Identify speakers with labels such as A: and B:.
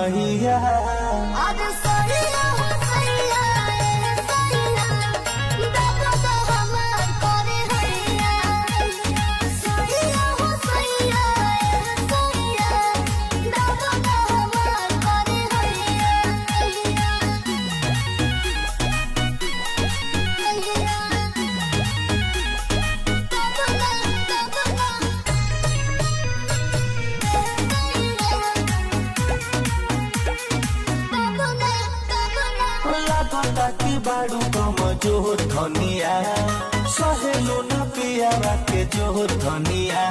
A: कन्हैया।
B: आज सैया हो सैया ए सैया दबद हमार करे हैया। सैया हो सैया ए सैया दबद हमार करे हैया।
A: लागता कि बाड़ू कमजोर धनिया, सहेलो न पियावा के जोर धनिया।